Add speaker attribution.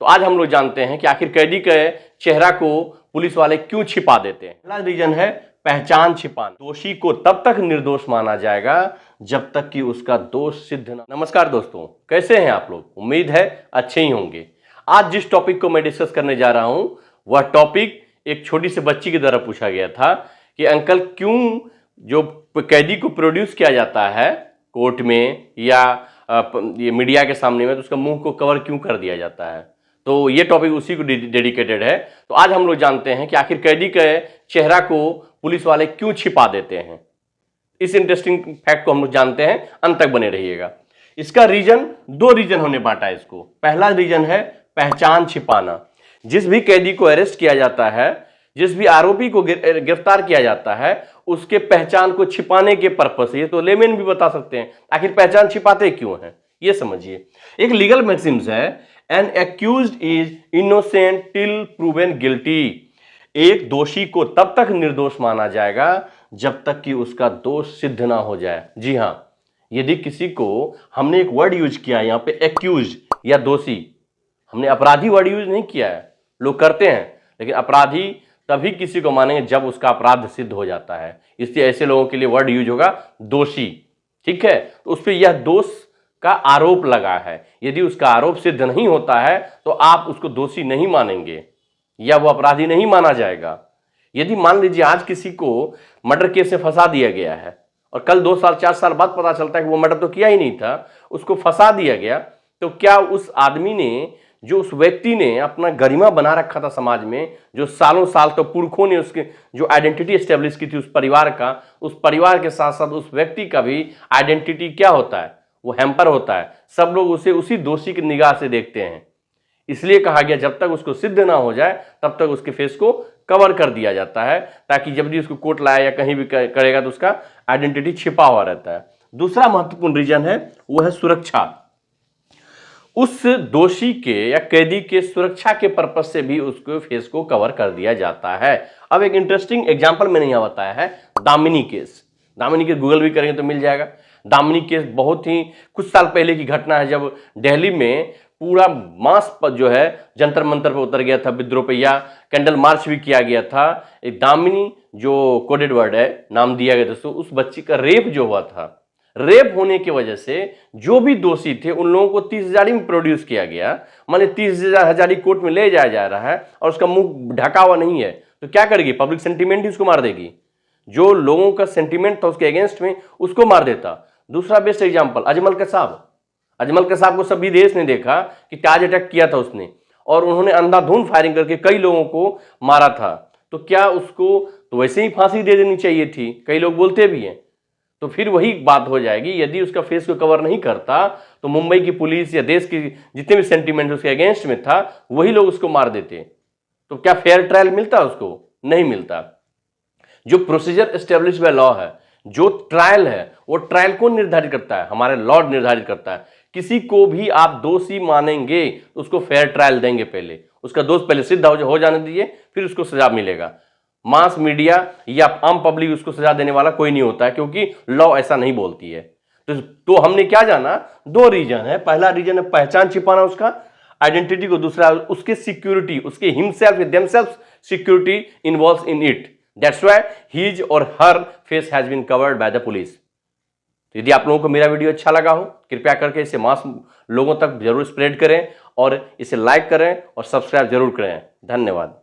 Speaker 1: तो आज हम लोग जानते हैं कि आखिर कैदी के चेहरा को पुलिस वाले क्यों छिपा देते हैं। पहला रीजन है पहचान छिपाना। दोषी को तब तक निर्दोष माना जाएगा जब तक कि उसका दोष सिद्ध न। नमस्कार दोस्तों, कैसे हैं आप लोग? उम्मीद है अच्छे ही होंगे। आज जिस टॉपिक को मैं डिस्कस करने जा रहा हूं वह टॉपिक एक छोटी सी बच्ची की तरह पूछा गया था कि अंकल क्यों जो कैदी को प्रोड्यूस किया जाता है कोर्ट में या ये मीडिया के सामने में, तो उसका मुंह को कवर क्यों कर दिया जाता है। तो ये टॉपिक उसी को डेडिकेटेड है। तो आज हम लोग जानते हैं कि आखिर कैदी के चेहरा को पुलिस वाले क्यों छिपा देते हैं। इस इंटरेस्टिंग फैक्ट को हम लोग जानते हैं, अंत तक बने रहिएगा। इसका रीजन दो रीजन होने बांटा है इसको। पहला रीजन है पहचान छिपाना। जिस भी कैदी को अरेस्ट किया जाता है, जिस भी आरोपी को गिरफ्तार किया जाता है, उसके पहचान को छिपाने के पर्पस से, ये तो लेमेन भी बता सकते हैं आखिर पहचान छिपाते क्यों हैं, ये समझिए। एक लीगल मैक्सिम्स है, N accused is innocent till proven guilty. एक दोषी को तब तक निर्दोष माना जाएगा जब तक कि उसका दोष सिद्ध ना हो जाए। जी हां, यदि किसी को हमने एक वर्ड यूज किया यहां पे एक्यूज या दोषी, हमने अपराधी वर्ड यूज नहीं किया है। लोग करते हैं, लेकिन अपराधी तभी किसी को मानेंगे जब उसका अपराध सिद्ध हो जाता है। इसलिए ऐसे लोगों के लिए वर्ड यूज होगा दोषी। ठीक है, तो उस पर यह दोष का आरोप लगा है। यदि उसका आरोप सिद्ध नहीं होता है तो आप उसको दोषी नहीं मानेंगे या वो अपराधी नहीं माना जाएगा। यदि मान लीजिए आज किसी को मर्डर केस में फंसा दिया गया है और कल 2 साल 4 साल बाद पता चलता है कि वो मर्डर तो किया ही नहीं था, उसको फंसा दिया गया, तो क्या उस आदमी ने, जो उस व्यक्ति ने अपना गरिमा बना रखा था समाज में, जो सालों साल तो पुरखों ने उसके जो आइडेंटिटी एस्टेब्लिश की थी उस परिवार का, उस परिवार के साथ साथ उस व्यक्ति का भी आइडेंटिटी क्या होता है, वो हैम्पर होता है। सब लोग उसे उसी दोषी की निगाह से देखते हैं। इसलिए कहा गया जब तक उसको सिद्ध ना हो जाए तब तक उसके फेस को कवर कर दिया जाता है, ताकि जब भी उसको कोर्ट लाया या कहीं भी करेगा तो उसका आइडेंटिटी छिपा हुआ रहता है। दूसरा महत्वपूर्ण रीजन है वो है सुरक्षा। उस दोषी के या कैदी के सुरक्षा के पर्पज से भी उसके फेस को कवर कर दिया जाता है। अब एक इंटरेस्टिंग एग्जांपल मैंने यहां बताया है, Damini case. Damini case Google भी करेंगे तो मिल जाएगा। दामिनी केस बहुत ही कुछ साल पहले की घटना है, जब दिल्ली में पूरा मास पर जो है जंतर मंतर पर उतर गया था विद्रोह पे, या कैंडल मार्च भी किया गया था। एक दामिनी जो कोडेड वर्ड है, नाम दिया गया था, उस बच्ची का रेप जो हुआ था, रेप होने की वजह से जो भी दोषी थे उन लोगों को 30,000 में प्रोड्यूस किया गया। माने 30,000 कोर्ट में ले जाया जा रहा है और उसका मुंह ढका हुआ नहीं है, तो क्या करेगी? पब्लिक सेंटीमेंट ही उसको मार देगी। जो लोगों का सेंटीमेंट था उसके अगेंस्ट में, उसको मार देता। दूसरा बेस्ट एग्जांपल अजमल कसाब। अजमल कसाब को सभी देश ने देखा कि ताज अटैक किया था उसने, और उन्होंने अंधाधुंध फायरिंग करके कई लोगों को मारा था। तो क्या उसको तो वैसे ही फांसी दे देनी चाहिए थी? कई लोग बोलते भी हैं। तो फिर वही बात हो जाएगी, यदि उसका फेस को कवर नहीं करता तो मुंबई की पुलिस या देश की जितने भी सेंटीमेंट उसके अगेंस्ट में था वही लोग उसको मार देते। तो क्या फेयर ट्रायल मिलता उसको? नहीं मिलता। जो प्रोसीजर एस्टेब्लिश बाय लॉ है, जो ट्रायल है, वो ट्रायल कौन निर्धारित करता है? हमारे लॉ निर्धारित करता है। किसी को भी आप दोषी मानेंगे तो उसको फेयर ट्रायल देंगे, पहले उसका दोष पहले सिद्ध हो जाने दीजिए, फिर उसको सजा मिलेगा। मास मीडिया या आम पब्लिक उसको सजा देने वाला कोई नहीं होता है, क्योंकि लॉ ऐसा नहीं बोलती है। तो हमने क्या जाना? दो रीजन है। पहला रीजन है पहचान छिपाना उसका आइडेंटिटी को, दूसरा उसके सिक्योरिटी, उसके himself themselves security involves in it. That's why his और her face has been covered by the police. तो यदि आप लोगों को मेरा वीडियो अच्छा लगा हो, कृपया करके इसे मास लोगों तक जरूर स्प्रेड करें और इसे लाइक करें और सब्सक्राइब जरूर करें। धन्यवाद।